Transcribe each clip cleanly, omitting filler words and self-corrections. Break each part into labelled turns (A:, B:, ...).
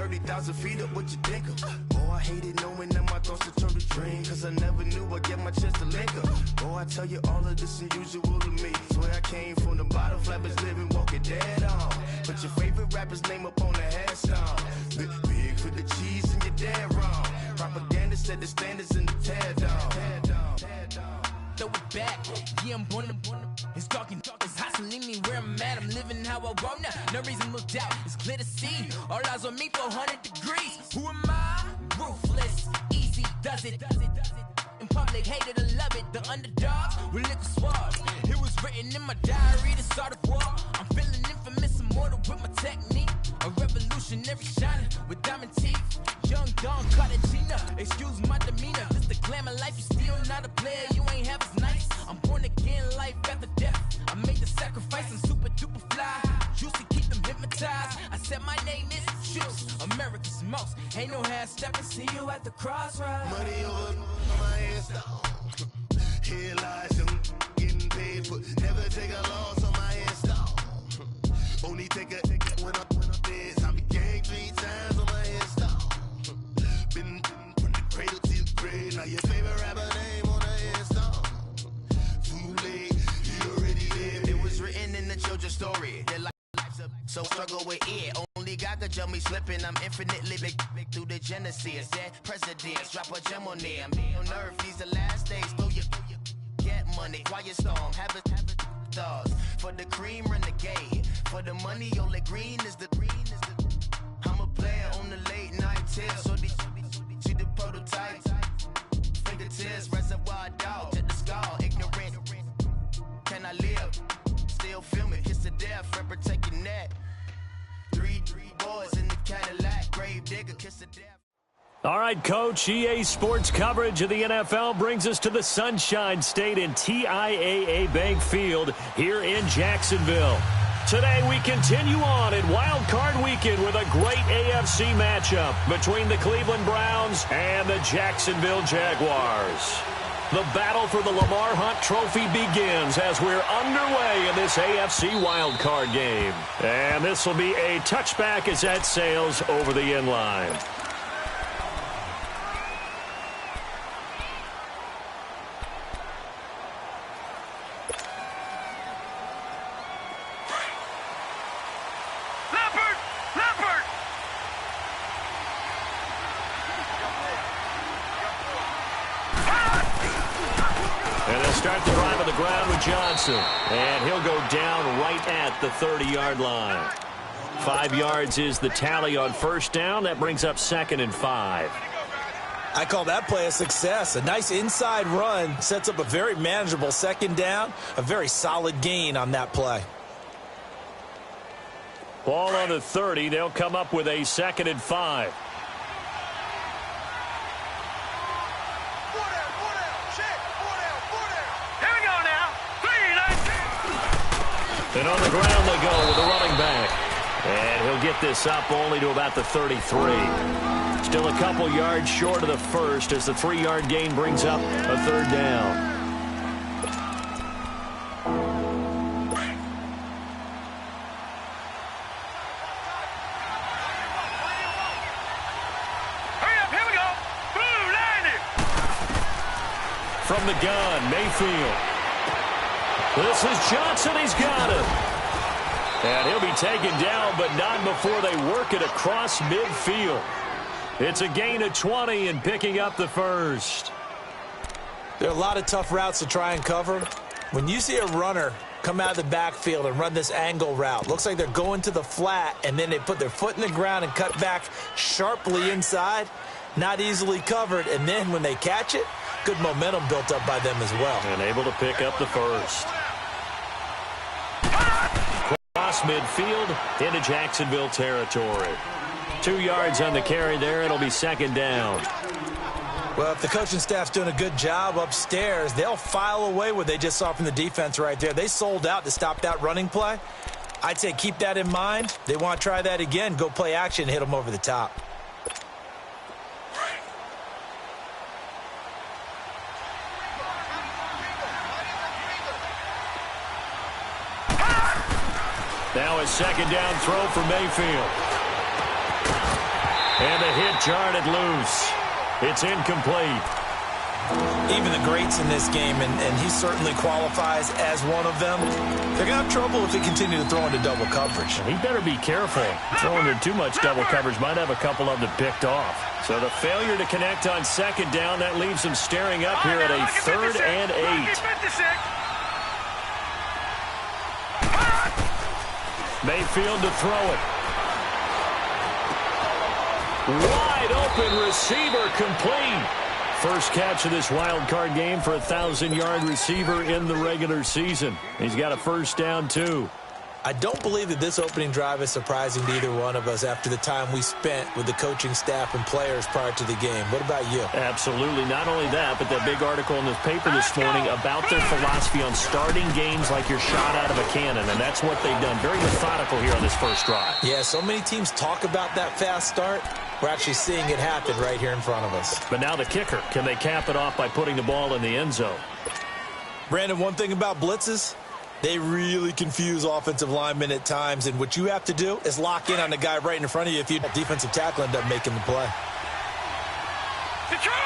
A: 30,000 feet up, what you think of? Oh, I hated knowing that my thoughts had turned to dream, cause I never knew I'd get my chance to link up. Oh, I tell you all of this unusual to me. Swear I came from the bottom, flappers living, walking dead on. Put your favorite rapper's name up on the headstone. Big for the cheese and you're dead wrong. Propaganda set the standards in the tear down.
B: Throw it back, yeah, I'm born to. It's talking, it's hustling me where I'm at. I'm living how I want now. No reason to look out, it's clear to see. All eyes on me for 100 degrees. Who am I? Ruthless, easy, does it. In public, hate it or love it. The underdogs with liquor swabs. It was written in my diary to start a war. I'm feeling infamous, immortal with my technique. A revolutionary shining with diamond teeth. Young Don Cartagena, excuse my demeanor. This the glamour life, you still not a player. You ain't half as nice. I'm born again, life after death. I made the sacrifice, I'm super duper fly. Used to keep them hypnotized. I said my name is Juice, America's most. Ain't no half stepping. See you at the crossroads.
A: Money over my headstone. Here lies them getting paid, but never take a loss on my headstone. Only take a when I'm dead. I be gang 3 times on my headstone. Been from the cradle to the grave. Now your favorite rapper name on the headstone. Too late, you already lived. It was written in the children's story. Their life's up, so struggle with it. Only God could jump me slipping. I'm infinitely big through the genesis. Dead presidents, drop a gem on them. On earth, these the last days. Throw your get money, quiet storm, have it thoughts. For the cream, renegade. For the money, only green is the. I'm a player on the late night tip. So the prototype. Fingertips, reservoir dog to the skull. Ignorant. Can I live? Still film it. Kiss to death, forever taking that. Three boys in the Cadillac. Grave digger, kiss to death.
C: All right, Coach, EA Sports coverage of the NFL brings us to the Sunshine State in TIAA Bank Field here in Jacksonville. Today we continue on in Wild Card Weekend with a great AFC matchup between the Cleveland Browns and the Jacksonville Jaguars. The battle for the Lamar Hunt Trophy begins as we're underway in this AFC Wild Card game. And this will be a touchback as that sails over the end line. Start the drive on the ground with Johnson. And he'll go down right at the 30-yard line. 5 yards is the tally on first down. That brings up 2nd and 5.
D: I call that play a success. A nice inside run sets up a very manageable 2nd down. A very solid gain on that play.
C: Ball on the 30. They'll come up with a 2nd and 5. And on the ground they go with the running back. And he'll get this up only to about the 33. Still a couple yards short of the first as the 3-yard gain brings up a 3rd down.
E: Hurry up, here we go. Boom, 90.
C: From the gun, Mayfield. This is Johnson. He's got him. And he'll be taken down, but not before they work it across midfield. It's a gain of 20 and picking up the first.
D: There are a lot of tough routes to try and cover. When you see a runner come out of the backfield and run this angle route, looks like they're going to the flat, and then they put their foot in the ground and cut back sharply inside. Not easily covered, and then when they catch it, good momentum built up by them as well.
C: And able to pick up the first. Cross midfield into Jacksonville territory. 2 yards on the carry there. It'll be 2nd down.
D: Well, if the coaching staff's doing a good job upstairs, they'll file away what they just saw from the defense right there. They sold out to stop that running play. I'd say keep that in mind. They want to try that again, go play action, hit them over the top.
C: Now a 2nd down throw for Mayfield. And the hit jarred it loose. It's incomplete.
D: Even the greats in this game, and he certainly qualifies as one of them, they're going to have trouble if they continue to throw into double coverage.
C: He better be careful. Throwing into too much double coverage might have a couple of them picked off. So the failure to connect on second down, that leaves him staring up here at a 3rd and 8. Mayfield to throw it. Wide open receiver, complete. First catch of this wild card game for a 1,000-yard receiver in the regular season. He's got a first down, too.
D: I don't believe that this opening drive is surprising to either one of us after the time we spent with the coaching staff and players prior to the game. What about you?
C: Absolutely. Not only that, but that big article in the paper this morning about their philosophy on starting games like you're shot out of a cannon, and that's what they've done. Very methodical here on this first drive.
D: Yeah, so many teams talk about that fast start. We're actually seeing it happen right here in front of us.
C: But now the kicker. Can they cap it off by putting the ball in the end zone?
D: Brandon, one thing about blitzes, they really confuse offensive linemen at times, and what you have to do is lock in on the guy right in front of you if you defensive tackle end up making the play.
E: Detroit!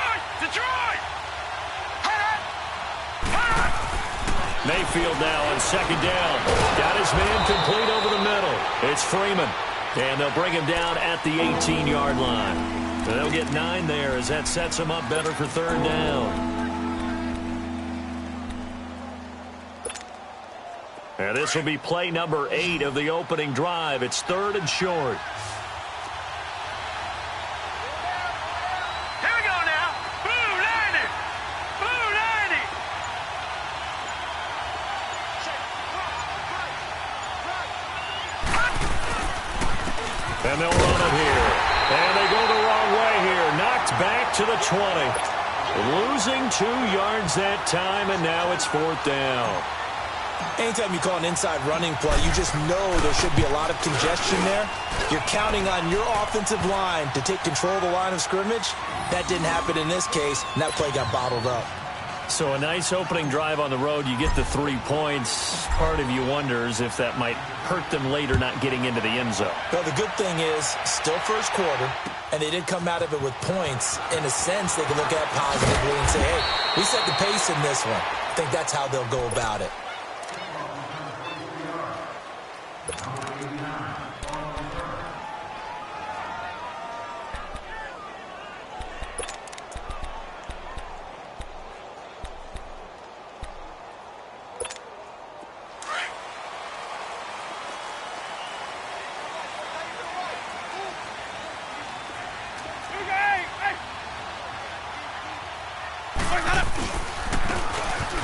C: Mayfield now on second down. Got his man complete over the middle. It's Freeman. And they'll bring him down at the 18-yard line. And they'll get 9 there as that sets him up better for 3rd down. And this will be play number 8 of the opening drive. It's 3rd and short.
E: Here we go now. Blue Lightning! Blue Lightning!
C: And they'll run it here. And they go the wrong way here. Knocked back to the 20. Losing 2 yards that time, and now it's 4th down.
D: Anytime you call an inside running play, you just know there should be a lot of congestion there. You're counting on your offensive line to take control of the line of scrimmage. That didn't happen in this case, and that play got bottled up.
C: So a nice opening drive on the road. You get the 3 points. Part of you wonders if that might hurt them later not getting into the end zone.
D: Well, the good thing is, still first quarter, and they did come out of it with points. In a sense, they can look at positively and say, hey, we set the pace in this one. I think that's how they'll go about it.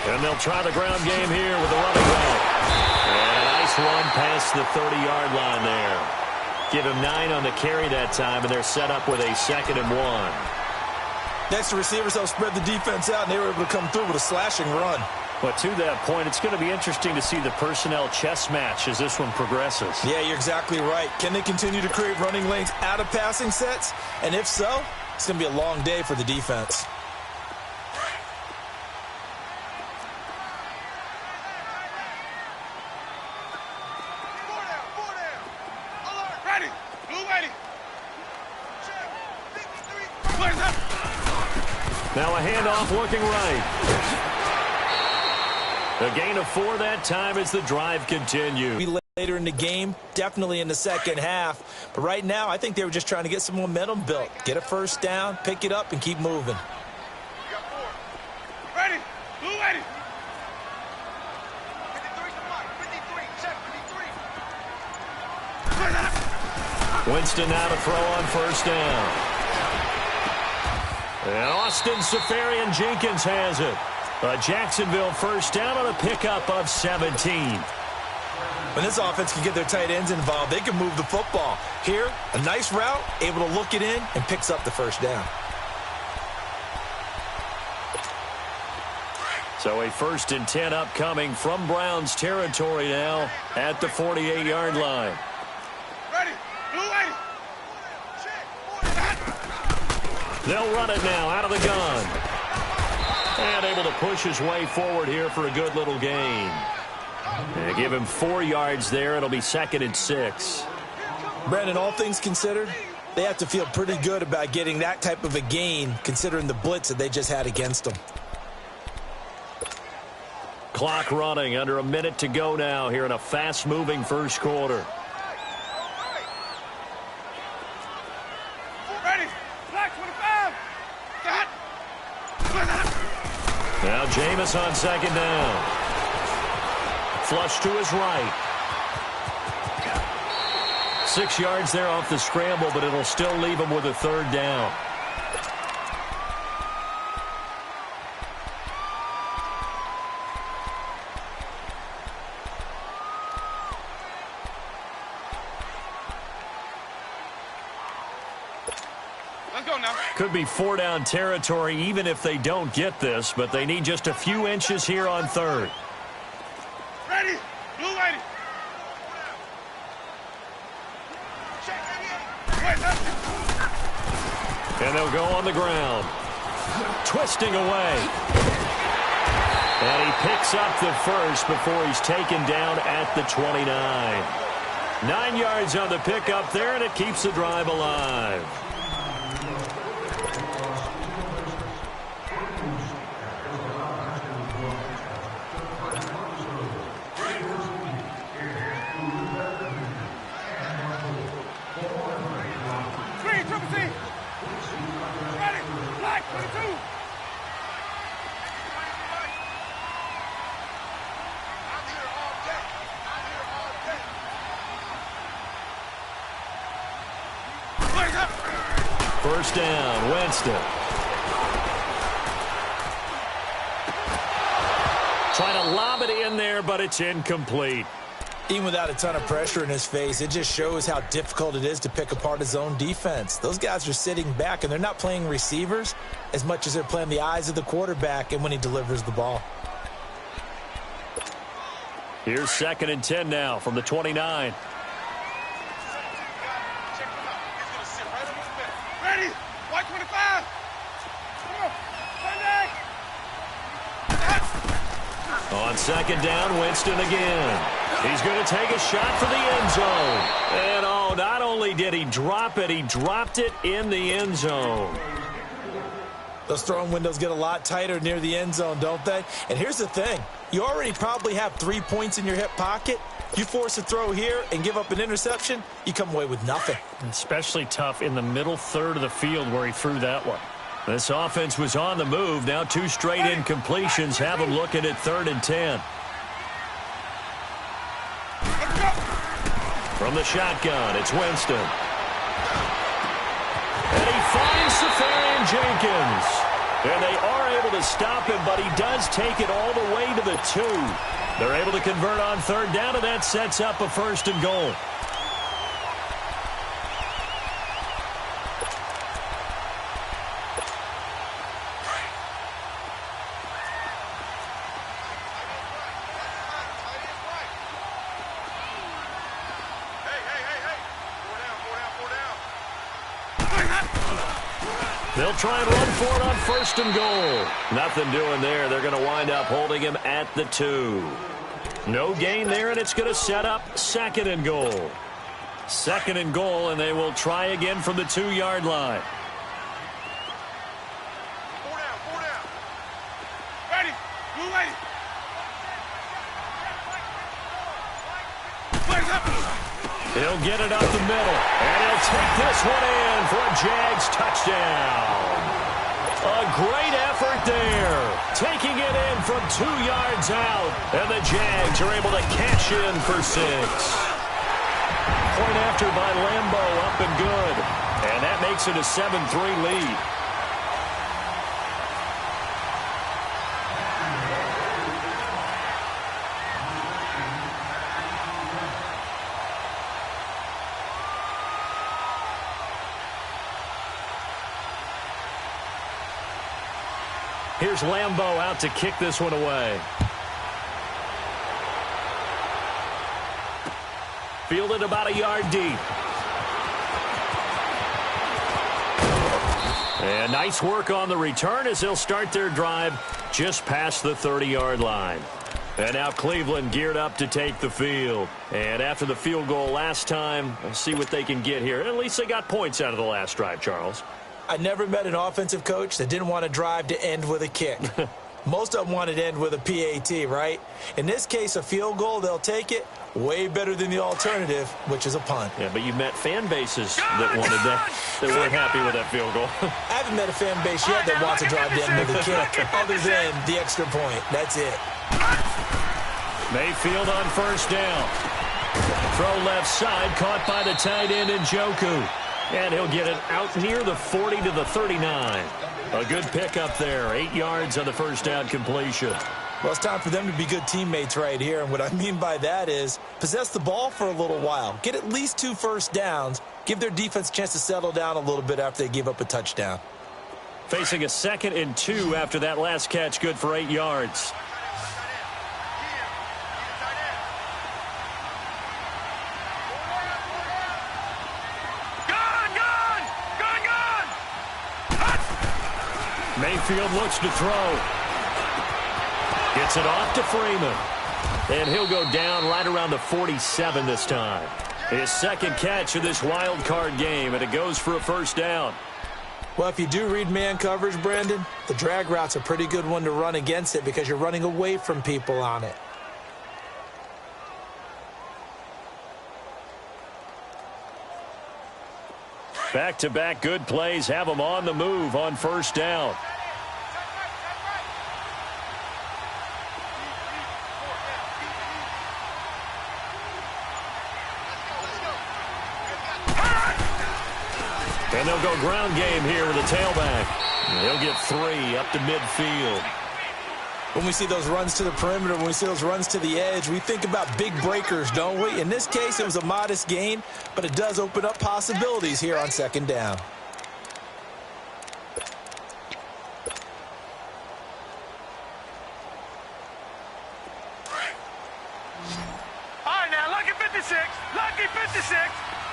C: And they'll try the ground game here with the running back. And a nice run past the 30-yard line there. Give him 9 on the carry that time, and they're set up with a 2nd and 1.
D: Next, the receivers help spread the defense out, and they were able to come through with a slashing run.
C: But to that point, it's going to be interesting to see the personnel chess match as this one progresses.
D: Yeah, you're exactly right. Can they continue to create running lanes out of passing sets? And if so, it's going to be a long day for the defense.
C: Now a handoff looking right. A gain of 4 that time as the drive continues.
D: Later in the game, definitely in the second half. But right now, I think they were just trying to get some momentum built. Get a first down, pick it up, and keep moving.
E: Ready? Blue ready. 53,
C: Winston now to throw on first down. And Austin Safarian-Jenkins has it. A Jacksonville first down on a pickup of 17.
D: When this offense can get their tight ends involved, they can move the football. Here, a nice route, able to look it in, and picks up the first down.
C: So a 1st and 10 upcoming from Browns territory now at the 48-yard line.
E: ready. Blue ready.
C: They'll run it now out of the gun. And able to push his way forward here for a good little gain. And give him 4 yards there. It'll be 2nd and 6.
D: Brandon, all things considered, They have to feel pretty good about getting that type of a gain, considering the blitz that they just had against them.
C: Clock running, under a minute to go now here in a fast-moving first quarter.
E: Ready? Black 25. Got.
C: Now Jameis on second down. Flush to his right. 6 yards there off the scramble, but it'll still leave him with a third down.
E: Let's go now.
C: Could be 4-down territory even if they don't get this, but they need just a few inches here on third.
E: Ready? Blue lady.
C: And they'll go on the ground. Twisting away. And he picks up the first before he's taken down at the 29. 9 yards on the pickup there, and it keeps the drive alive. First down, Winston. Trying to lob it in there, but it's incomplete.
D: Even without a ton of pressure in his face, it just shows how difficult it is to pick apart his own defense. Those guys are sitting back, and they're not playing receivers as much as they're playing the eyes of the quarterback and when he delivers the ball.
C: Here's 2nd and 10 now from the 29.
E: Ready? White 25.
C: On 2nd down, Winston again. He's going to take a shot for the end zone. And oh, not only did he drop it, he dropped it in the end zone.
D: Those throwing windows get a lot tighter near the end zone, don't they? And here's the thing. You already probably have 3 points in your hip pocket. You force a throw here and give up an interception, you come away with nothing.
C: Especially tough in the middle third of the field where he threw that one. This offense was on the move. Now 2 straight incompletions have him looking at 3rd and 10. From the shotgun, it's Winston. And he finds Safarian Jenkins. And they are able to stop him, but he does take it all the way to the 2. They're able to convert on 3rd down, and that sets up a 1st and goal. They'll try and run for it on 1st and goal. Nothing doing there. They're going to wind up holding him at the 2. No gain there, and it's going to set up 2nd and goal. 2nd and goal, and they will try again from the 2-yard line.
E: 4 down. Ready? Blue lady.
C: He'll get it up the middle, and he'll take this one in for a Jags touchdown. A great effort there, taking it in from 2 yards out, and the Jags are able to cash in for 6. Point after by Lambo, up and good, and that makes it a 7-3 lead. Here's Lambo out to kick this one away. Fielded about a yard deep. And nice work on the return as they'll start their drive just past the 30-yard line. And now Cleveland geared up to take the field. And after the field goal last time, we'll see what they can get here. At least they got points out of the last drive, Charles.
D: I never met an offensive coach that didn't want to drive to end with a kick. Most of them wanted to end with a PAT, right? In this case, a field goal, they'll take it. Way better than the alternative, which is a punt.
C: Yeah, but you met fan bases that wanted that, that weren't happy with that field goal.
D: I haven't met a fan base yet that wants to drive to end with a kick, other than the extra point. That's it.
C: Mayfield on first down. Throw left side, caught by the tight end Njoku. And he'll get it out near the 40 to the 39. A good pickup there. 8 yards on the first down completion.
D: Well, it's time for them to be good teammates right here. And what I mean by that is possess the ball for a little while. Get at least 2 first downs. Give their defense a chance to settle down a little bit after they give up a touchdown.
C: Facing a 2nd and 2 after that last catch, good for 8 yards. Mayfield looks to throw. Gets it off to Freeman. And he'll go down right around the 47 this time. His 2nd catch of this wild card game, and it goes for a first down.
D: Well, if you do read man coverage, Brandon, the drag route's a pretty good one to run against it because you're running away from people on it.
C: Back-to-back good plays have them on the move on first down. And they'll go ground game here with a tailback. He'll get 3 up to midfield.
D: When we see those runs to the perimeter, when we see those runs to the edge, we think about big breakers, don't we? In this case, it was a modest gain, but it does open up possibilities here on 2nd down.
E: All right, now, lucky 56. Lucky 56.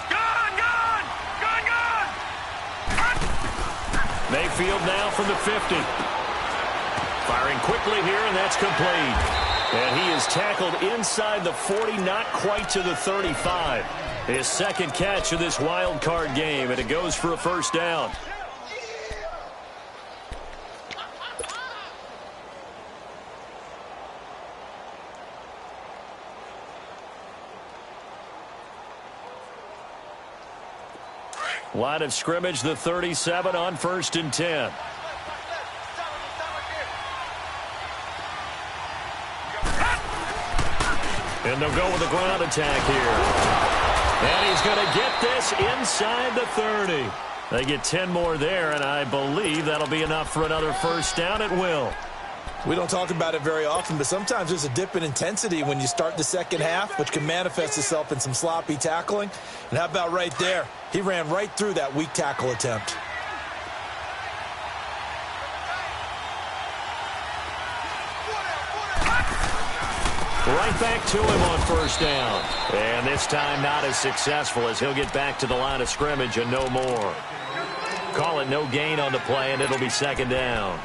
E: Gone, gone. Gone, gone.
C: Mayfield now from the 50. Firing quickly here, and that's complete. And he is tackled inside the 40, not quite to the 35. His 2nd catch of this wild card game, and it goes for a first down. Line of scrimmage, the 37 on 1st and 10. And they'll go with a ground attack here. And he's going to get this inside the 30. They get 10 more there, and I believe that'll be enough for another first down at will.
D: We don't talk about it very often, but sometimes there's a dip in intensity when you start the 2nd half, which can manifest itself in some sloppy tackling. And how about right there? He ran right through that weak tackle attempt.
C: Right back to him on first down. And this time not as successful as he'll get back to the line of scrimmage and no more. Call it no gain on the play, and it'll be 2nd down.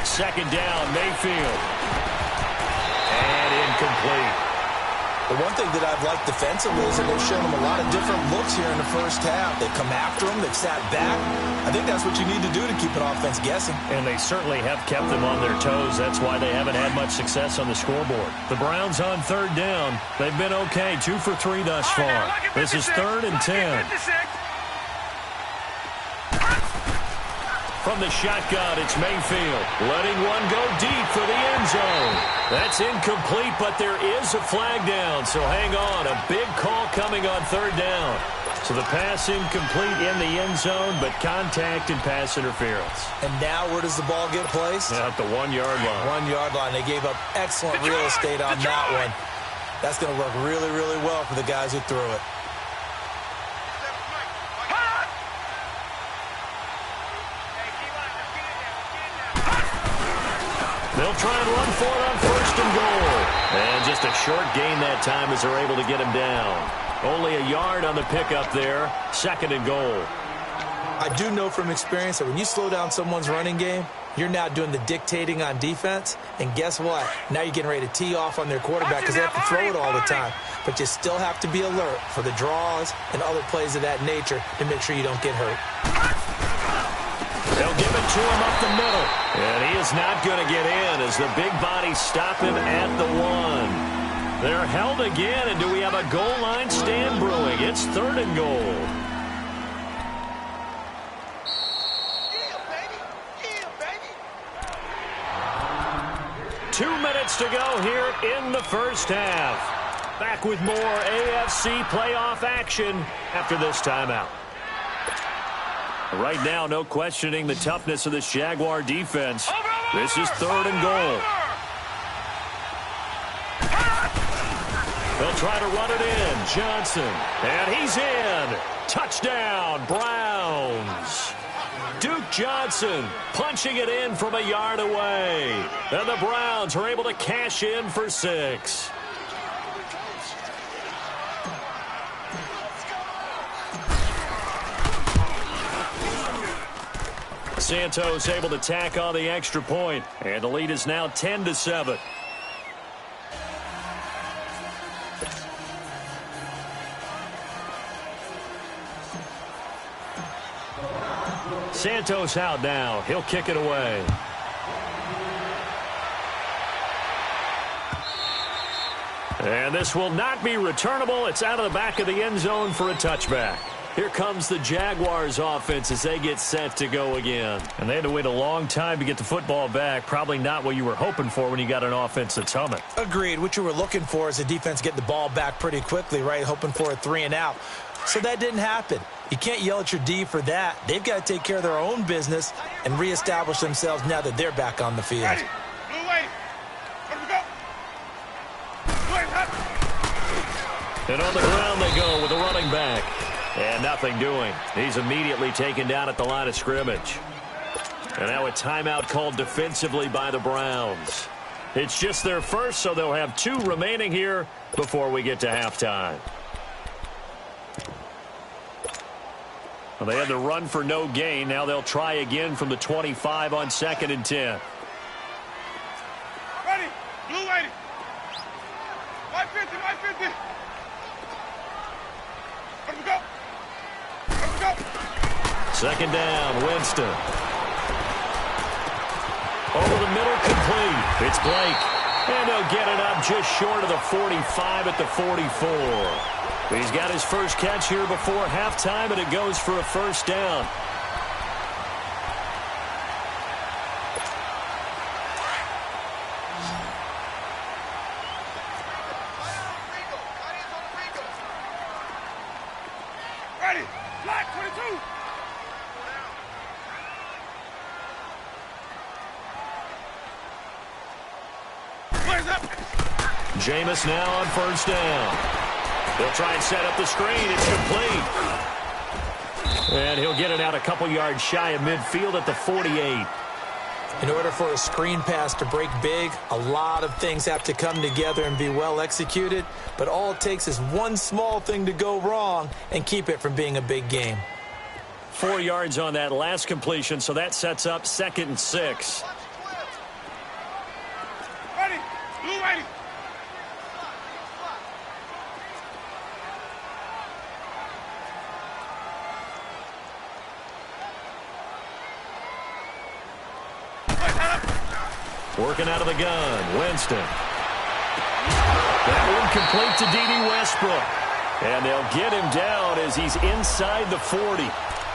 C: Second down, Mayfield. And incomplete.
D: The one thing that I've liked defensively is that they've shown them a lot of different looks here in the first half. They've come after them. They've sat back. I think that's what you need to do to keep an offense guessing.
C: And they certainly have kept them on their toes. That's why they haven't had much success on the scoreboard. The Browns on 3rd down. They've been okay, 2 for 3 thus far. This is 3rd and 10. From the shotgun, it's Mayfield, letting one go deep for the end zone. That's incomplete, but there is a flag down, so hang on. A big call coming on 3rd down. So the pass incomplete in the end zone, but contact and pass interference.
D: And now where does the ball get placed?
C: At the 1-yard line.
D: 1-yard line. They gave up excellent real estate on that one. That's going to work really, really well for the guys who threw it.
C: They'll try and run for it on 1st and goal. And just a short gain that time as they're able to get him down. Only a yard on the pickup there. 2nd and goal.
D: I do know from experience that when you slow down someone's running game, you're now doing the dictating on defense. And guess what? Now you're getting ready to tee off on their quarterback because they have to throw it all the time. But you still have to be alert for the draws and other plays of that nature to make sure you don't get hurt.
C: They'll give it to him up the middle. And he is not going to get in as the big bodies stop him at the 1. They're held again, and do we have a goal line stand brewing? It's 3rd and goal. 2 minutes to go here in the first half. Back with more AFC playoff action after this timeout. Right now, no questioning the toughness of this Jaguar defense. This is 3rd and goal. They'll try to run it in. Johnson. And he's in. Touchdown, Browns. Duke Johnson punching it in from a yard away. And the Browns are able to cash in for 6. Santos able to tack on the extra point, and the lead is now 10-7. Santos out now. He'll kick it away. And this will not be returnable. It's out of the back of the end zone for a touchback. Here comes the Jaguars offense as they get set to go again. And they had to wait a long time to get the football back. Probably not what you were hoping for when you got an offense that's humming.
D: Agreed. What you were looking for is the defense getting the ball back pretty quickly, right? Hoping for a 3 and out. So that didn't happen. You can't yell at your D for that. They've got to take care of their own business and reestablish themselves now that they're back on the field.
E: Ready. Blue way. Where we go?
C: And on the ground they go with the running back. And nothing doing. He's immediately taken down at the line of scrimmage. And now a timeout called defensively by the Browns. It's just their first, so they'll have 2 remaining here before we get to halftime. Well, they had to run for no gain. Now they'll try again from the 25 on 2nd and 10.
E: Ready. Blue lady. 550, 550. Where we go? Where we go?
C: 2nd down, Winston. Over the middle, complete. It's Blake. And they'll get it up just short of the 45 at the 44. He's got his first catch here before halftime, and it goes for a 1st down.
E: Ready. Black 22. Where's up?
C: Jameis now on 1st down. They'll try and set up the screen. It's complete. And he'll get it out a couple yards shy of midfield at the 48.
D: In order for a screen pass to break big, a lot of things have to come together and be well executed. But all it takes is one small thing to go wrong and keep it from being a big game.
C: 4 yards on that last completion, so that sets up 2nd and 6.
E: Ready. Blue ready.
C: Working out of the gun, Winston. That one complete to D.D. Westbrook. And they'll get him down as he's inside the 40.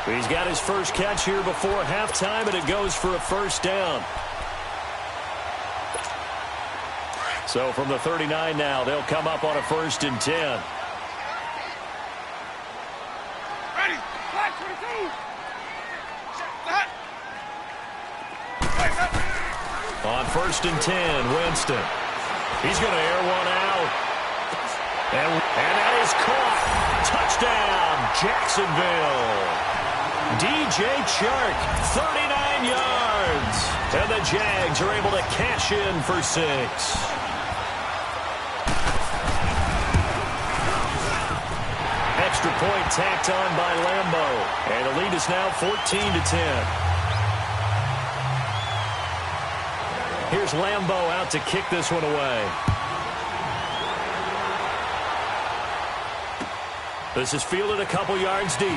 C: He's got his first catch here before halftime, and it goes for a 1st down. So from the 39 now, they'll come up on a 1st and 10.
E: Ready. Black 22. Set.
C: On 1st and 10, Winston. He's going to air one out. And that is caught. Touchdown, Jacksonville. DJ Chark, 39 yards. yards. And the Jags are able to cash in for 6. Extra point tacked on by Lambo. And the lead is now 14-10. Here's Lambo out to kick this one away. This is fielded a couple yards deep.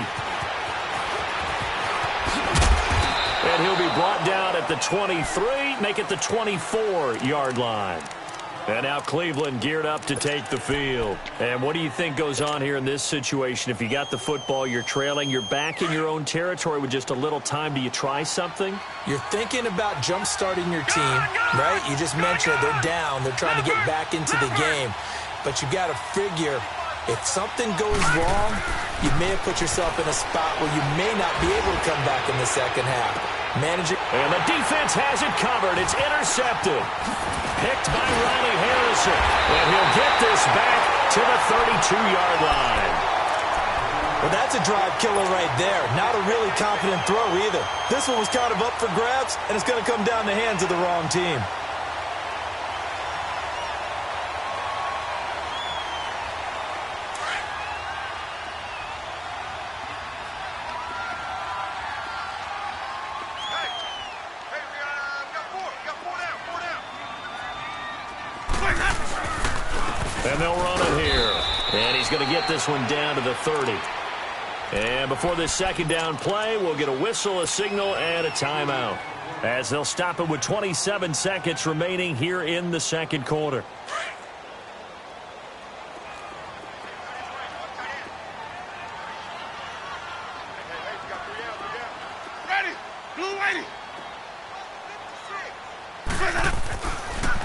C: And he'll be brought down at the 23, make it the 24-yard line. And now Cleveland geared up to take the field. And what do you think goes on here in this situation? If you got the football, you're trailing, you're back in your own territory with just a little time. Do you try something?
D: You're thinking about jump-starting your team, right? You just mentioned it. They're down. They're trying to get back into the game. But you got to figure, if something goes wrong, you may have put yourself in a spot where you may not be able to come back in the second half. Manage it.
C: And the defense has it covered. It's intercepted. Picked by Riley Harrison. And he'll get this back to the 32-yard line.
D: Well, that's a drive killer right there. Not a really confident throw either. This one was kind of up for grabs, and it's going to come down the hands of the wrong team.
C: And they'll run it here. And he's going to get this one down to the 30. And before this second down play, we'll get a whistle, a signal, and a timeout, as they'll stop it with 27 seconds remaining here in the second quarter.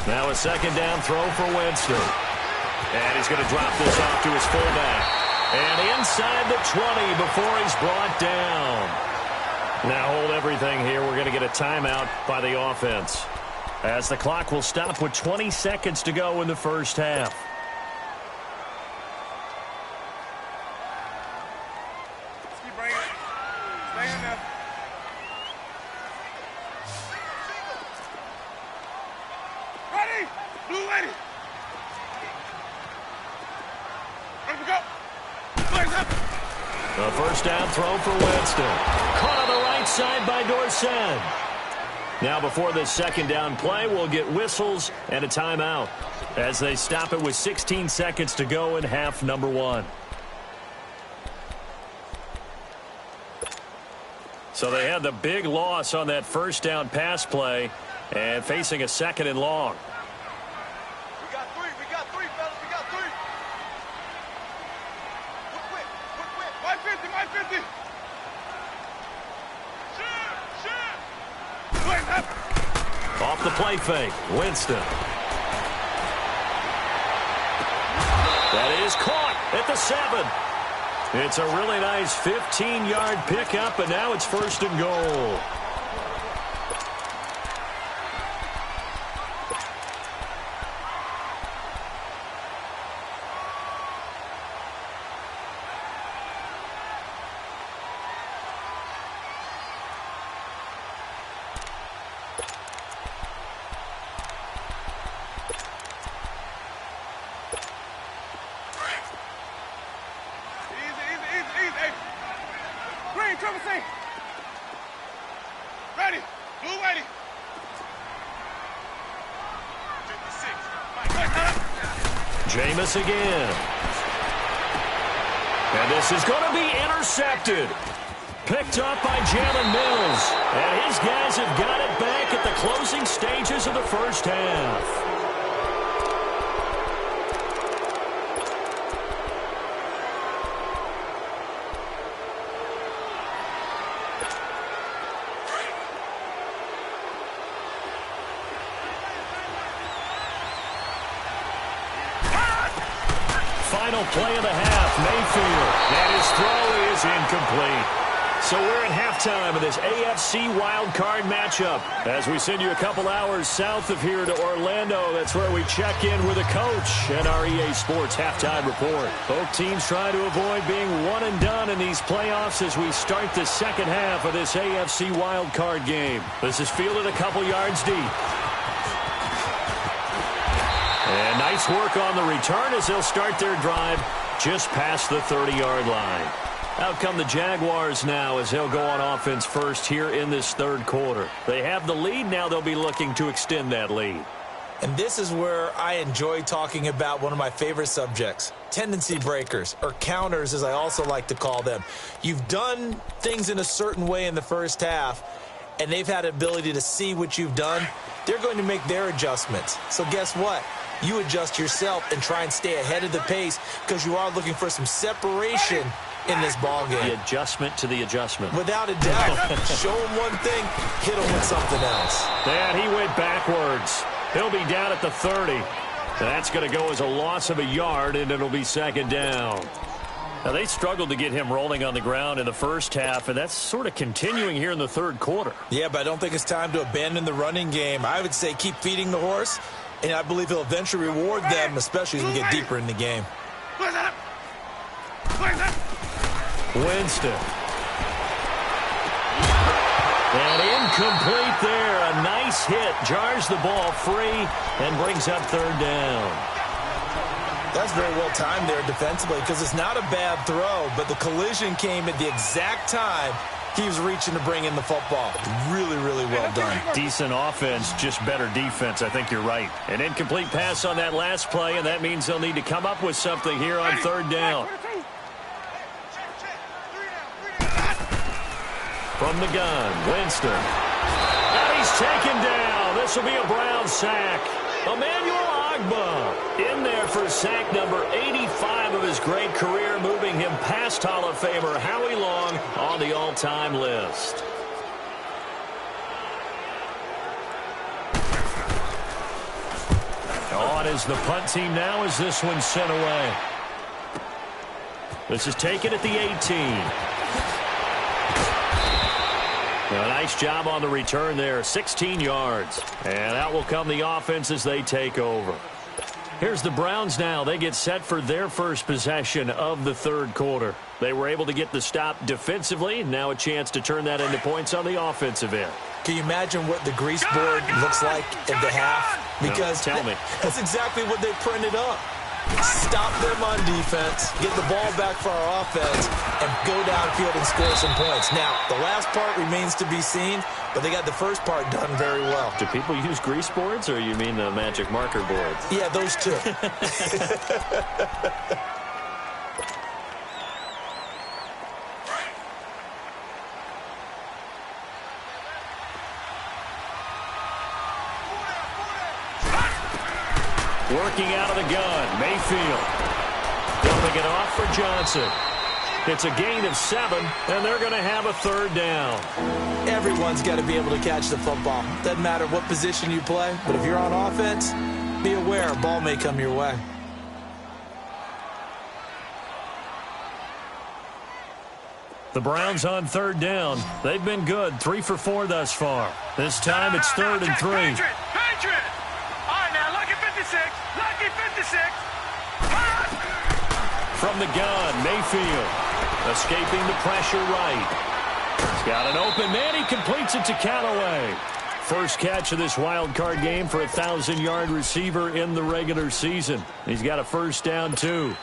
C: Now a second down throw for Winston. And he's going to drop this off to his fullback. And inside the 20 before he's brought down. Now hold everything here. We're going to get a timeout by the offense, as the clock will stop with 20 seconds to go in the first half.
E: Let's keep bringing it. Stay in there. Ready? Blue ready. Ready to go. Flags up.
C: A first down throw for Winston. Caught on the right side by Dorsett. Now before this second down play, we'll get whistles and a timeout, as they stop it with 16 seconds to go in half number 1. So they had the big loss on that first down pass play and facing a second and long.
E: We got three, fellas. We got three. Quick. 550. Shoot. Flags up.
C: Off the play fake, Winston. That is caught at the 7. It's a really nice 15-yard pickup, and now it's first and goal.
E: Ready. Blue ready. 56.
C: Jameis again. And this is going to be intercepted. Picked up by Jalen Mills. And his guys have got it back at the closing stages of the first half. Final play of the half, Mayfield. And his throw is incomplete. So we're at halftime of this AFC wildcard matchup. As we send you a couple hours south of here to Orlando, that's where we check in with a coach and our EA Sports halftime report. Both teams try to avoid being one and done in these playoffs as we start the second half of this AFC wildcard game. This is fielded a couple yards deep. And nice work on the return as they'll start their drive just past the 30-yard line. Out come the Jaguars now as they'll go on offense first here in this third quarter. They have the lead. Now they'll be looking to extend that lead.
D: And this is where I enjoy talking about one of my favorite subjects, tendency breakers, or counters as I also like to call them. You've done things in a certain way in the first half, and they've had the ability to see what you've done. They're going to make their adjustments. So guess what? You adjust yourself and try and stay ahead of the pace because you are looking for some separation in this ball game.
C: The adjustment to the adjustment.
D: Without a doubt. Show him one thing, hit him with something else.
C: And he went backwards. He'll be down at the 30. That's going to go as a loss of a yard, and it'll be second down. Now, they struggled to get him rolling on the ground in the first half, and that's sort of continuing here in the third quarter.
D: Yeah, but I don't think it's time to abandon the running game. I would say keep feeding the horse, and I believe he'll eventually reward them, especially as we get deeper in the game.
C: Winston. And incomplete there. A nice hit. Jars the ball free and brings up third down.
D: That's very well timed there defensively because it's not a bad throw, but the collision came at the exact time he was reaching to bring in the football. Really, really well done.
C: Decent offense, just better defense. I think you're right. An incomplete pass on that last play, and that means they'll need to come up with something here on third down. From the gun, Winston. And he's taken down. This will be a Brown sack. Emmanuel Ogbah in there for sack number 85 of his great career, moving him past Hall of Famer Howie Long on the all-time list. On is the punt team now as this one's sent away. This is taken at the 18. A nice job on the return there, 16 yards. And out will come the offense as they take over. Here's the Browns now. They get set for their first possession of the third quarter. They were able to get the stop defensively, and now a chance to turn that into points on the offensive end.
D: Can you imagine what the grease board looks like at the half? Because
C: no, tell me.
D: That's exactly what they printed up. Stop them on defense, get the ball back for our offense, and go downfield and score some points. Now, the last part remains to be seen, but they got the first part done very well.
C: Do people use grease boards, or you mean the magic marker boards?
D: Yeah, those two.
C: Working out of the gun, Mayfield. Dumping it off for Johnson. It's a gain of 7, and they're going to have a third down.
D: Everyone's got to be able to catch the football. Doesn't matter what position you play, but if you're on offense, be aware a ball may come your way.
C: The Browns on third down. They've been good, 3 for 4 thus far. This time it's 3rd and 3.
E: Patriot! All right, now, lucky 56. Lucky 56.
C: From the gun, Mayfield. Escaping the pressure right. He's got an open man. He completes it to Callaway. First catch of this wild card game for a 1,000-yard receiver in the regular season. He's got a first down, too.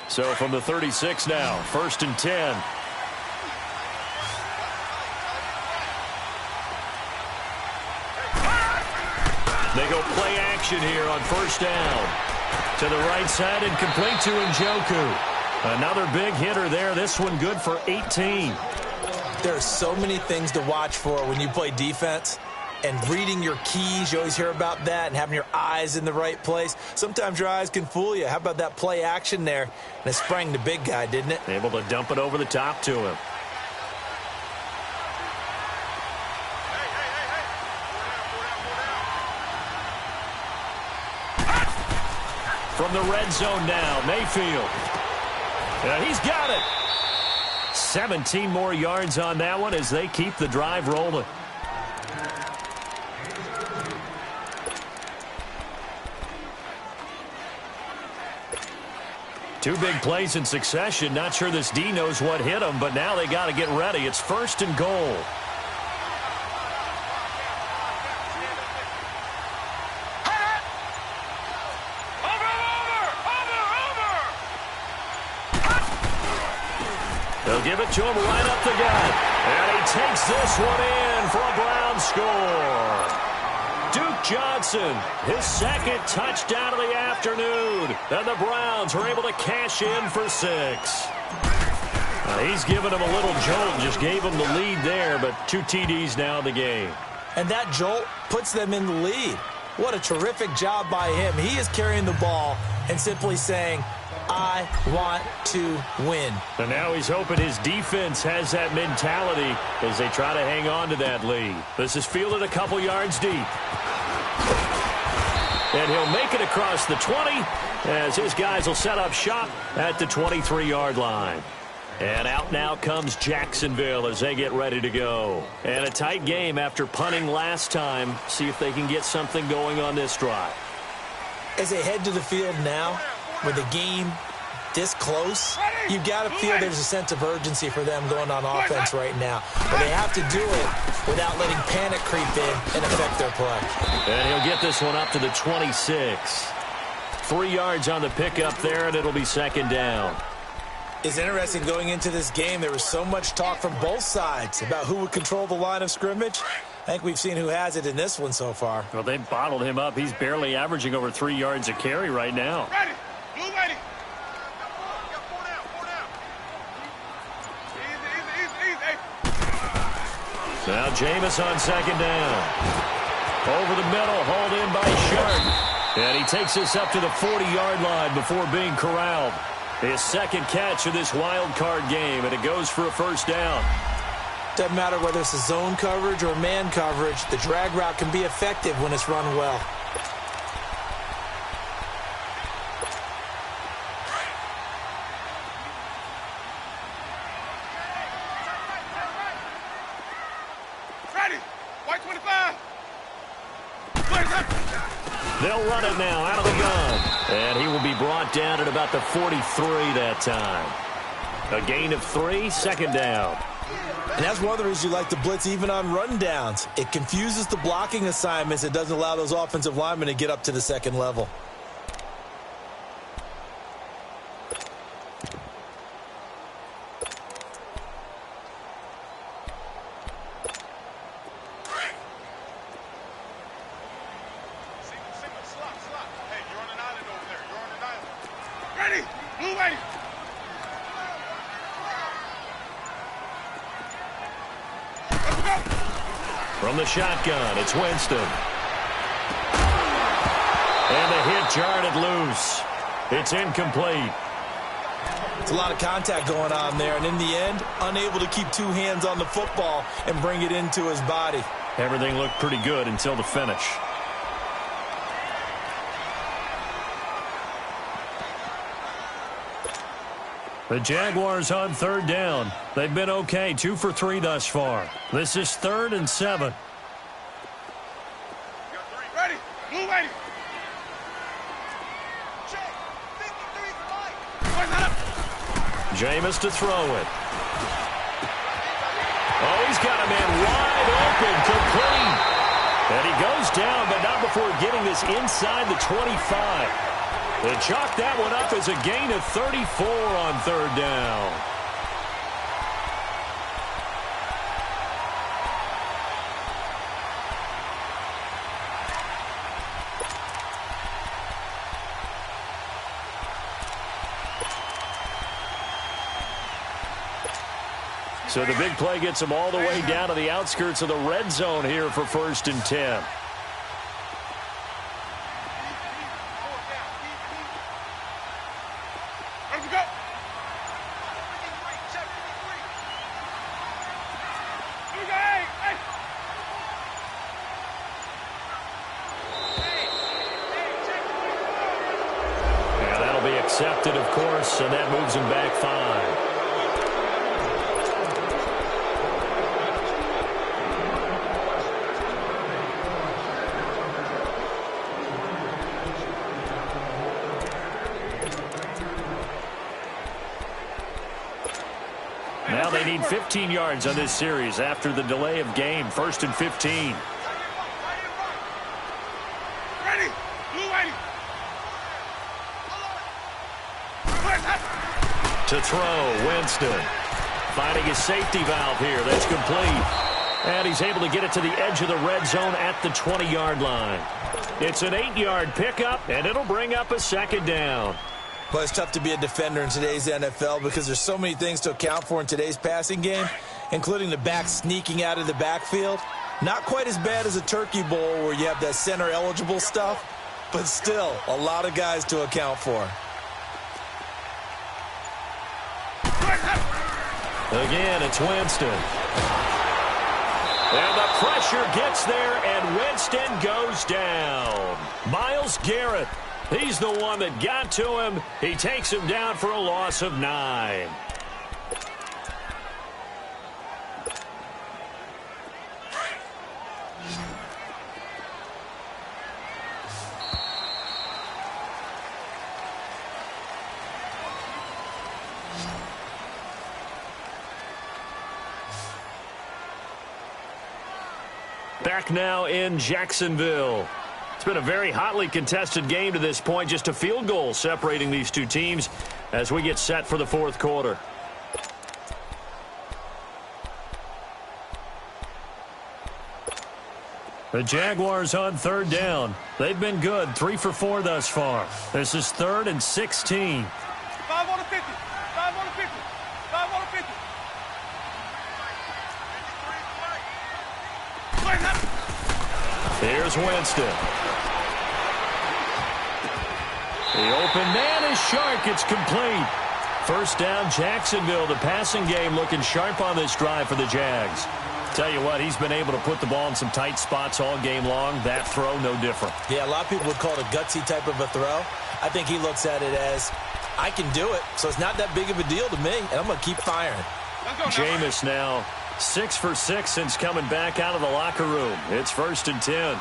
C: So from the 36 now, 1st and 10. They go play action here on first down. To the right side and complete to Njoku. Another big hitter there. This one good for 18.
D: There are so many things to watch for when you play defense. And reading your keys, you always hear about that, and having your eyes in the right place. Sometimes your eyes can fool you. How about that play action there? And it sprang the big guy, didn't it?
C: Able to dump it over the top to him. From the red zone now, Mayfield. And he's got it. 17 more yards on that one as they keep the drive rolling. Two big plays in succession. Not sure this D knows what hit him, but now they got to get ready. It's 1st and goal. They'll give it to him right up the gut. And he takes this one in for a Brown score. Duke Johnson, his 2nd touchdown of the afternoon. And the Browns are able to cash in for 6. He's given them a little jolt, just gave them the lead there, but 2 TDs now in the game.
D: And that jolt puts them in the lead. What a terrific job by him. He is carrying the ball and simply saying, I want to win.
C: And now he's hoping his defense has that mentality as they try to hang on to that lead. This is fielded a couple yards deep. And he'll make it across the 20 as his guys will set up shop at the 23-yard line. And out now comes Jacksonville as they get ready to go. And a tight game after punting last time. See if they can get something going on this drive.
D: As they head to the field now, with the game this close, you've got to feel there's a sense of urgency for them going on offense right now. But they have to do it without letting panic creep in and affect their play.
C: And he'll get this one up to the 26. 3 yards on the pickup there, and it'll be 2nd down.
D: It's interesting going into this game. There was so much talk from both sides about who would control the line of scrimmage. I think we've seen who has it in this one so far.
C: Well, they bottled him up. He's barely averaging over 3 yards a carry right now.
E: Ready. Blue ready.
C: Now Jameis on 2nd down. Over the middle, hauled in by Sharp. And he takes this up to the 40-yard line before being corralled. His 2nd catch of this wild card game, and it goes for a 1st down.
D: Doesn't matter whether it's a zone coverage or man coverage, the drag route can be effective when it's run well.
E: Ready. White 25.
C: They'll run it now out of the gun. And he will be brought down at about the 43 that time. A gain of 3, 2nd down.
D: And that's one of the reasons you like to blitz even on rundowns. It confuses the blocking assignments. It doesn't allow those offensive linemen to get up to the 2nd level.
E: Ready. Blue ready.
C: From the shotgun, it's Winston. And the hit jarred it loose. It's incomplete.
D: It's a lot of contact going on there, and in the end, unable to keep 2 hands on the football and bring it into his body.
C: Everything looked pretty good until the finish. The Jaguars on 3rd down. They've been okay, 2 for 3 thus far. This is 3rd and 7.
E: Ready. Blue ready.
C: Jameis to throw it. Oh, he's got a man wide open, complete. And he goes down, but not before getting this inside the 25. They chalk that one up as a gain of 34 on 3rd down. So the big play gets them all the way down to the outskirts of the red zone here for 1st and 10. Accepted, of course, and that moves him back 5. They need 15 yards on this series after the delay of game. 1st and 15.
E: Ready. Blue ready.
C: To throw, Winston. Finding his safety valve here. That's complete. And he's able to get it to the edge of the red zone at the 20-yard line. It's an 8-yard pickup, and it'll bring up a 2nd down.
D: Well, it's tough to be a defender in today's NFL because there's so many things to account for in today's passing game, including the back sneaking out of the backfield. Not quite as bad as a turkey bowl where you have that center-eligible stuff, but still a lot of guys to account for.
C: Again, it's Winston. And the pressure gets there, and Winston goes down. Myles Garrett, he's the one that got to him. He takes him down for a loss of 9. Back now in Jacksonville. It's been a very hotly contested game to this point. Just a field goal separating these two teams as we get set for the 4th quarter. The Jaguars on 3rd down. They've been good, 3 for 4 thus far. This is 3rd and 16.
E: 5 on the 50. 5 on the 50. 5 on the 50.
C: Here's Winston. The open man is Shark. It's complete. 1st down, Jacksonville. The passing game looking sharp on this drive for the Jags. Tell you what, he's been able to put the ball in some tight spots all game long. That throw, no different.
D: Yeah, a lot of people would call it a gutsy type of a throw. I think he looks at it as, I can do it, so it's not that big of a deal to me, and I'm going to keep firing.
C: Jameis now 6 for 6 since coming back out of the locker room. It's 1st and 10.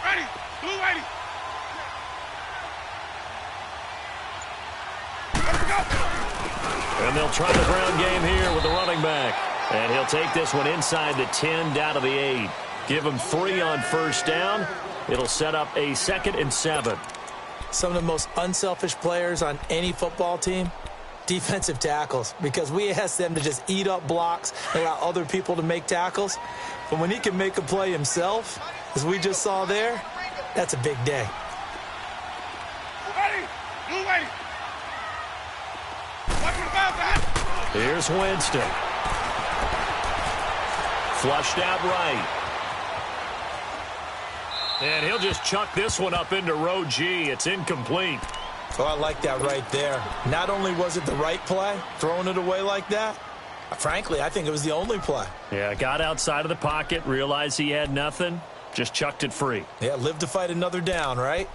E: Ready. Blue ready. Let's go.
C: And they'll try the ground game here with the running back. And he'll take this one inside the 10 down to the 8. Give him 3 on 1st down. It'll set up a 2nd and 7.
D: Some of the most unselfish players on any football team, defensive tackles, because we ask them to just eat up blocks and allow other people to make tackles. But when he can make a play himself, as we just saw there, that's a big day.
E: Ready. Blue ready. Watch for the bounce ahead.
C: Here's Winston. Flushed out right. And he'll just chuck this one up into row G. It's incomplete.
D: Oh, I like that right there. Not only was it the right play, throwing it away like that, frankly, I think it was the only play.
C: Yeah, got outside of the pocket, realized he had nothing, just chucked it free.
D: Yeah, live to fight another down, right?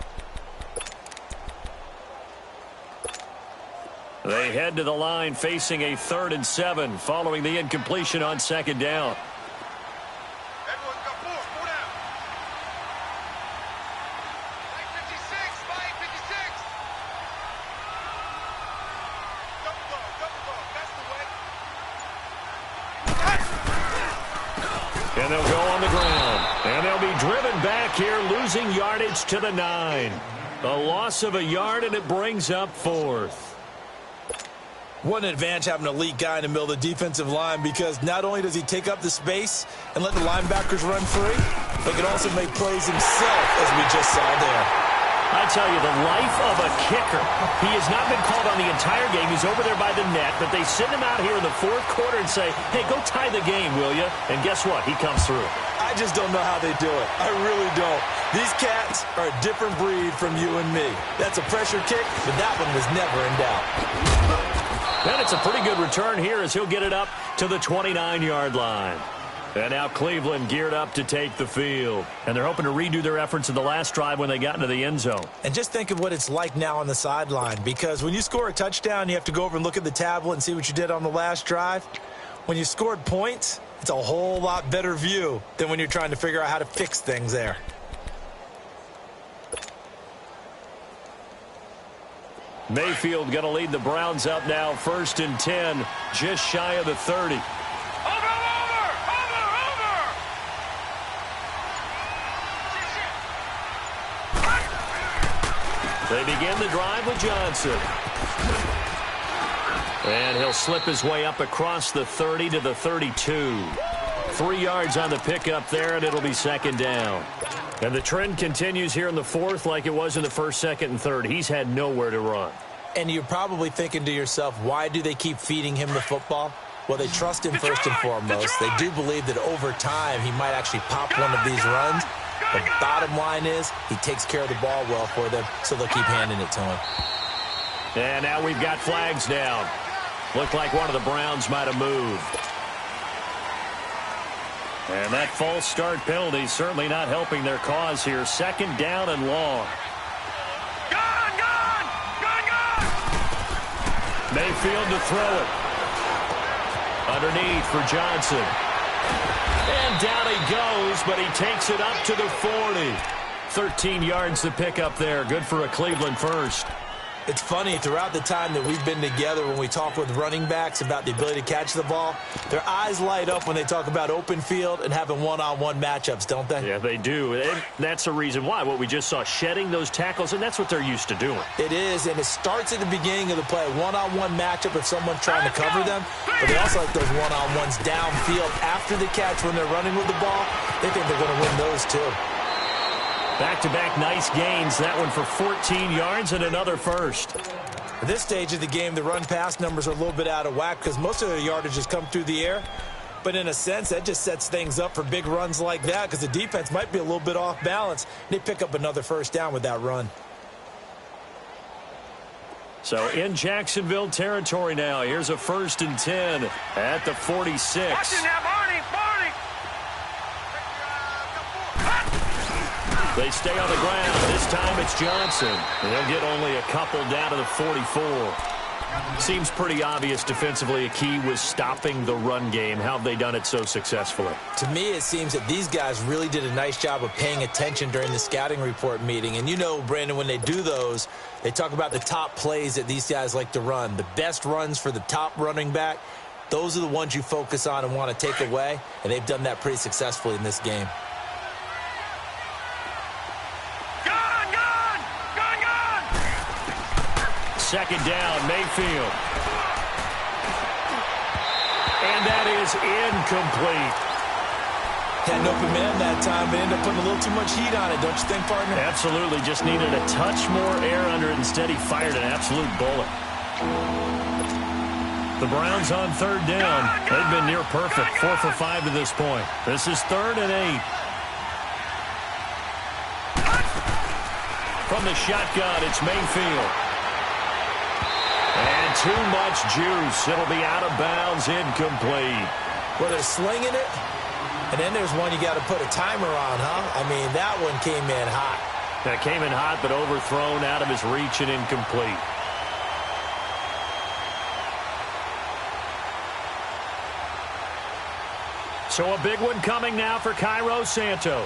C: They head to the line facing a 3rd and 7 following the incompletion on 2nd down.
E: Everyone's got 4 down. 56, 56. Double dog, that's the way.
C: And they'll go on the ground. And they'll be driven back here, losing yardage to the 9. A loss of a yard, and it brings up 4th.
D: What an advantage having an elite guy in the middle of the defensive line, because not only does he take up the space and let the linebackers run free, but he can also make plays himself, as we just saw there.
C: I tell you, the life of a kicker. He has not been called on the entire game. He's over there by the net, but they send him out here in the 4th quarter and say, hey, go tie the game, will you? And guess what? He comes through.
D: I just don't know how they do it. I really don't. These cats are a different breed from you and me. That's a pressure kick, but that one was never in doubt.
C: And it's a pretty good return here as he'll get it up to the 29-yard line. And now Cleveland geared up to take the field. And they're hoping to redo their efforts in the last drive when they got into the end zone.
D: And just think of what it's like now on the sideline, because when you score a touchdown, you have to go over and look at the tablet and see what you did on the last drive. When you scored points, it's a whole lot better view than when you're trying to figure out how to fix things there.
C: Mayfield going to lead the Browns up now, 1st and 10, just shy of the 30. They begin the drive with Johnson. And he'll slip his way up across the 30 to the 32. 3 yards on the pickup there, and it'll be 2nd down. And the trend continues here in the 4th like it was in the 1st, 2nd, and 3rd. He's had nowhere to run.
D: And you're probably thinking to yourself, why do they keep feeding him the football? Well, they trust him first and foremost. They do believe that over time he might actually pop one of these runs. The bottom line is he takes care of the ball well for them, so they'll keep handing it to him.
C: And now we've got flags down. Looked like one of the Browns might have moved. And that false start penalty certainly not helping their cause here. 2nd down and long. Mayfield to throw it. Underneath for Johnson. And down he goes, but he takes it up to the 40. 13 yards to pick up there. Good for a Cleveland first.
D: It's funny, throughout the time that we've been together, when we talk with running backs about the ability to catch the ball, their eyes light up when they talk about open field and having one-on-one matchups, don't they?
C: Yeah, they do. And that's the reason why. What we just saw, shedding those tackles, and that's what they're used to doing.
D: It is, and it starts at the beginning of the play. One-on-one matchup if someone's trying to cover them, but they also like those one-on-ones downfield after the catch when they're running with the ball. They think they're going to win those too.
C: Back-to-back nice gains. That one for 14 yards and another first.
D: At this stage of the game, the run-pass numbers are a little bit out of whack because most of their yardage has come through the air. But in a sense, that just sets things up for big runs like that because the defense might be a little bit off balance. They pick up another 1st down with that run.
C: So in Jacksonville territory now. Here's a 1st and 10 at the 46.
E: Watch it now, Barney.
C: They stay on the ground. This time it's Johnson. And he'll get only a couple down to the 44. Seems pretty obvious defensively a key was stopping the run game. How have they done it so successfully?
D: To me, it seems that these guys really did a nice job of paying attention during the scouting report meeting. And you know, Brandon, when they do those, they talk about the top plays that these guys like to run. The best runs for the top running back, those are the ones you focus on and want to take away. And they've done that pretty successfully in this game.
C: Second down, Mayfield. And that is incomplete.
D: Had an open man that time, but ended up putting a little too much heat on it, don't you think, partner?
C: Absolutely. Just needed a touch more air under it. Instead, he fired an absolute bullet. The Browns on 3rd down. They've been near perfect. 4 for 5 to this point. This is 3rd and 8. From the shotgun, it's Mayfield. And too much juice. It'll be out of bounds, incomplete.
D: Well, they're slinging it, and then there's one you got to put a timer on, huh? I mean, that one came in hot.
C: That came in hot, but overthrown, out of his reach, and incomplete. So a big one coming now for Cairo Santos.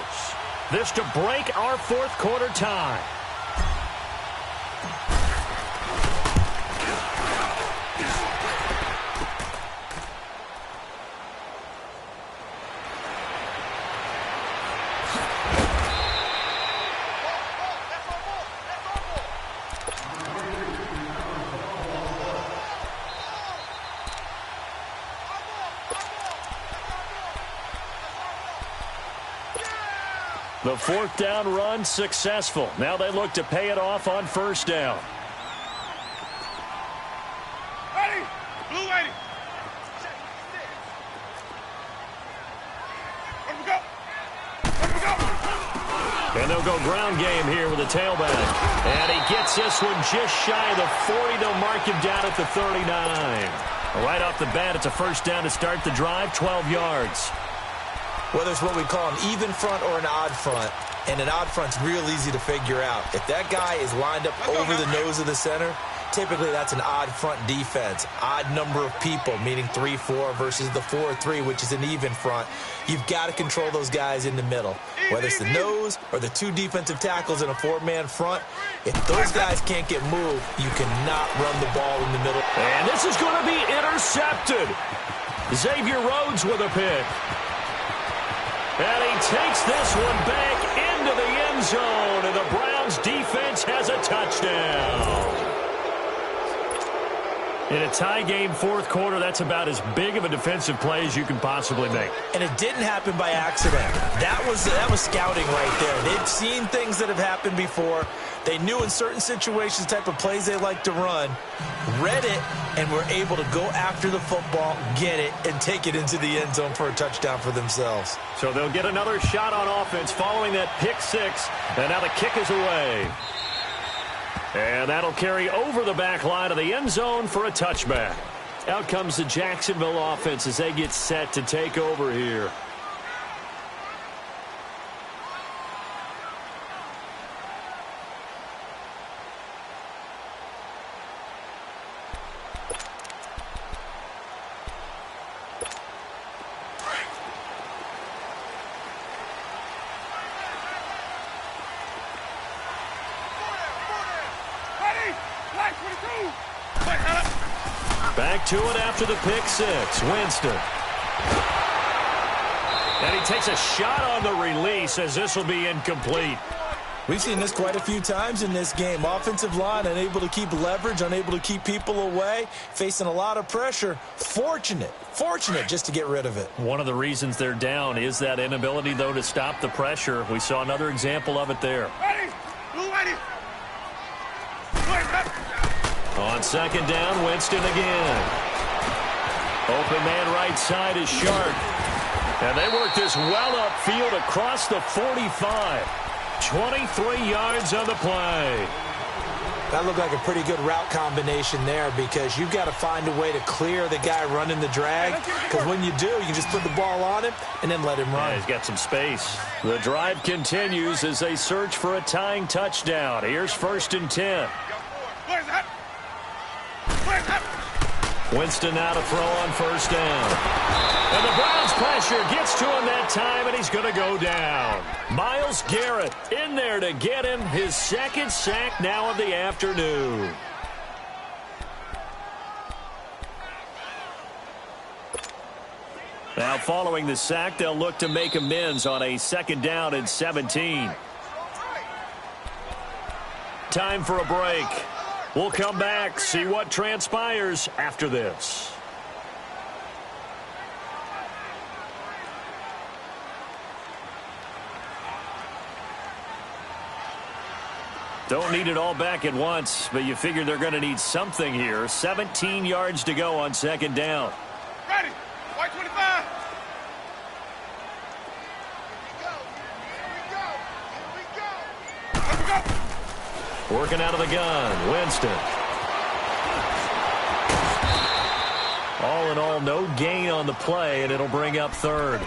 C: This to break our 4th quarter tie. The 4th down run successful. Now they look to pay it off on 1st down.
E: Ready? Blue ready. Let me go. Let me go.
C: And they'll go ground game here with a tailback. And he gets this one just shy of the 40. They'll mark him down at the 39. Right off the bat, it's a 1st down to start the drive, 12 yards.
D: Whether it's what we call an even front or an odd front, and an odd front's real easy to figure out. If that guy is lined up over the nose of the center, Typically, that's an odd front defense, odd number of people, meaning 3-4 versus the 4-3, which is an even front. You've got to control those guys in the middle, whether it's the nose or the two defensive tackles in a four-man front. If those guys can't get moved, you cannot run the ball in the middle.
C: And this is going to be intercepted. Xavier Rhodes with a pick. And he takes this one back into the end zone, and the Browns defense has a touchdown. In a tie game fourth quarter, that's about as big of a defensive play as you can possibly make.
D: And it didn't happen by accident. That was scouting right there. They've seen things that have happened before. They knew in certain situations the type of plays they like to run, read it, and were able to go after the football, get it, and take it into the end zone for a touchdown for themselves.
C: So they'll get another shot on offense following that pick six, and now the kick is away. And that'll carry over the back line of the end zone for a touchback. Out comes the Jacksonville offense as they get set to take over here. Back to it after the pick six. Winston. And he takes a shot on the release as this will be incomplete.
D: We've seen this quite a few times in this game. Offensive line unable to keep leverage, unable to keep people away, facing a lot of pressure. Fortunate just to get rid of it. One of the reasons they're down is that inability, though, to stop the pressure. We saw another example of it there. On second down, Winston again. Open man right side is Sharp. And they work this well upfield across the 45. 23 yards on the play. That looked like a pretty good route combination there because you've got to find a way to clear the guy running the drag. Because when you do, you can just put the ball on him and then let him run.
C: Yeah, he's got some space. The drive continues as they search for a tying touchdown. Here's 1st and 10. Winston now to throw on 1st down. And the Browns pressure gets to him that time, and he's going to go down. Myles Garrett in there to get him his 2nd sack now of the afternoon. Now following the sack, they'll look to make amends on a 2nd down and 17. Time for a break. We'll come back, see what transpires after this. Don't need it all back at once, but you figure they're going to need something here. 17 yards to go on 2nd down.
E: Ready. White 25. Here we go.
C: Working out of the gun, Winston. All in all, no gain on the play, and it'll bring up 3rd.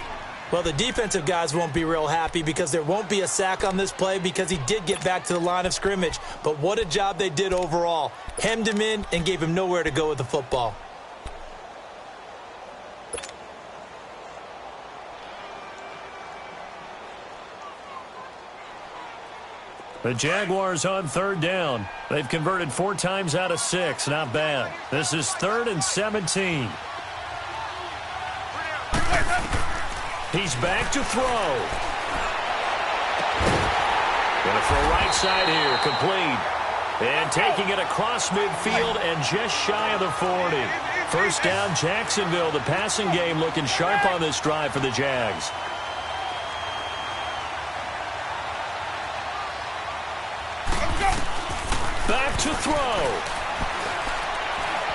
D: Well, the defensive guys won't be real happy because there won't be a sack on this play because he did get back to the line of scrimmage. But what a job they did overall. Hemmed him in and gave him nowhere to go with the football.
C: The Jaguars on 3rd down. They've converted 4 times out of 6. Not bad. This is 3rd and 17. He's back to throw. Gonna throw right side here. Complete. And taking it across midfield and just shy of the 40. 1st down, Jacksonville. The passing game looking sharp on this drive for the Jags. Back to throw.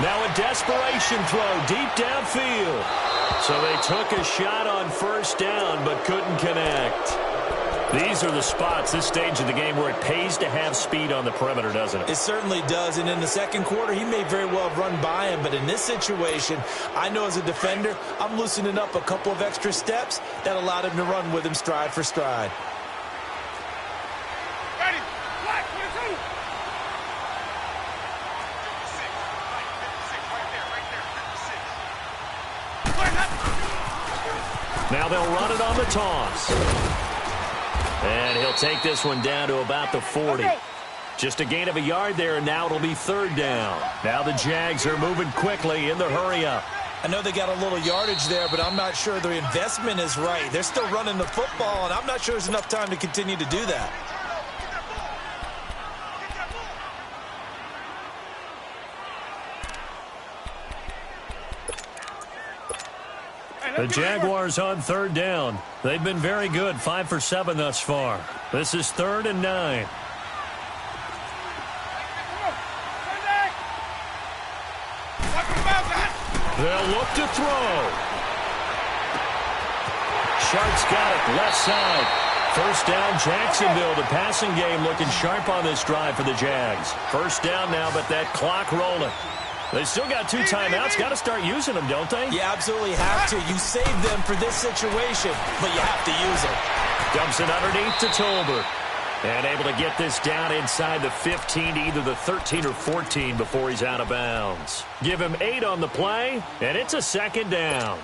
C: Now a desperation throw deep downfield. So they took a shot on 1st down but couldn't connect. These are the spots, this stage of the game, where it pays to have speed on the perimeter, doesn't it?
D: It certainly does, and in the 2nd quarter, he may very well have run by him, but in this situation, I know as a defender, I'm loosening up a couple of extra steps that allowed him to run with him stride for stride.
E: Ready. Black 22.
C: Now they'll run it on the toss. And he'll take this one down to about the 40. Just a gain of a yard there, and now it'll be third down. Now the Jags are moving quickly in the hurry-up.
D: I know they got a little yardage there, but I'm not sure the investment is right. They're still running the football, and I'm not sure there's enough time to continue to do that.
C: The Jaguars on third down. They've been very good, 5 for 7 thus far. This is 3rd and 9. They'll look to throw. Sharp's got it, left side. First down, Jacksonville. The passing game looking sharp on this drive for the Jags. First down now, but that clock rolling. They still got 2 timeouts. Got to start using them, don't they?
D: You absolutely have to. You save them for this situation, but you have to use them.
C: Dumps it underneath to Tolbert. And able to get this down inside the 15, either the 13 or 14 before he's out of bounds. Give him 8 on the play, and it's a second down.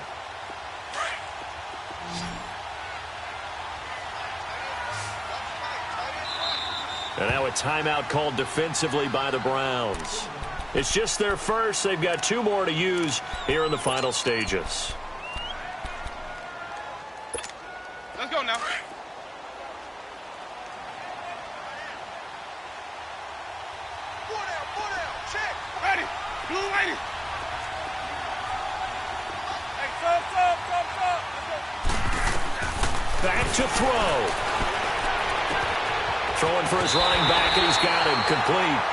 C: And now a timeout called defensively by the Browns. It's just their first. They've got 2 more to use here in the final stages.
E: Let's go now. Check. Ready. Blue lady. Hey, stop.
C: Back to throw. Throwing for his running back, and he's got him complete.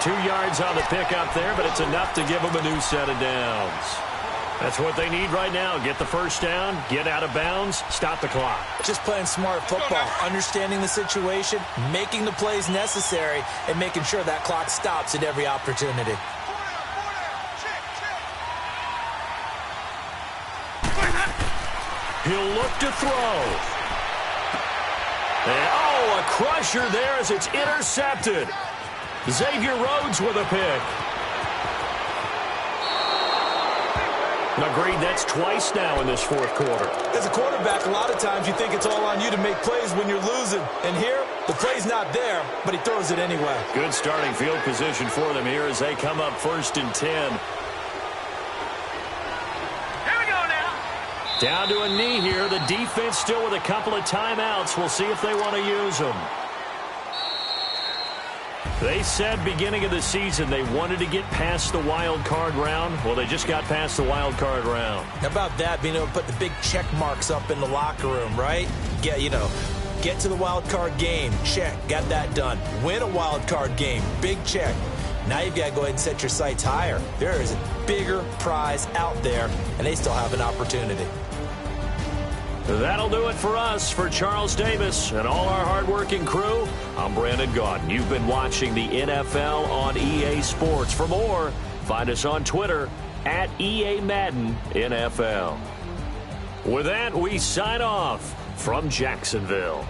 C: 2 yards on the pickup there, but it's enough to give him a new set of downs. That's what they need right now. Get the first down, get out of bounds, stop the clock.
D: Just playing smart football, understanding the situation, making the plays necessary, and making sure that clock stops at every opportunity.
C: He'll look to throw. And, oh, a crusher there as it's intercepted. Xavier Rhodes with a pick. Agreed, that's twice now in this 4th quarter.
D: As a quarterback, a lot of times you think it's all on you to make plays when you're losing. And here, the play's not there, but he throws it anyway.
C: Good starting field position for them here as they come up 1st and 10.
E: Here we go now.
C: Down to a knee here. The defense still with a couple of timeouts. We'll see if they want to use them. They said beginning of the season they wanted to get past the wild card round. Well, they just got past the wild card round.
D: How about that, being able to put the big check marks up in the locker room, right? Get to the wild card game. Check. Got that done. Win a wild card game. Big check. Now you've got to go ahead and set your sights higher. There is a bigger prize out there, and they still have an opportunity.
C: That'll do it for us. For Charles Davis and all our hardworking crew, I'm Brandon Gaudin. You've been watching the NFL on EA Sports. For more, find us on Twitter at EA Madden NFL. With that, we sign off from Jacksonville.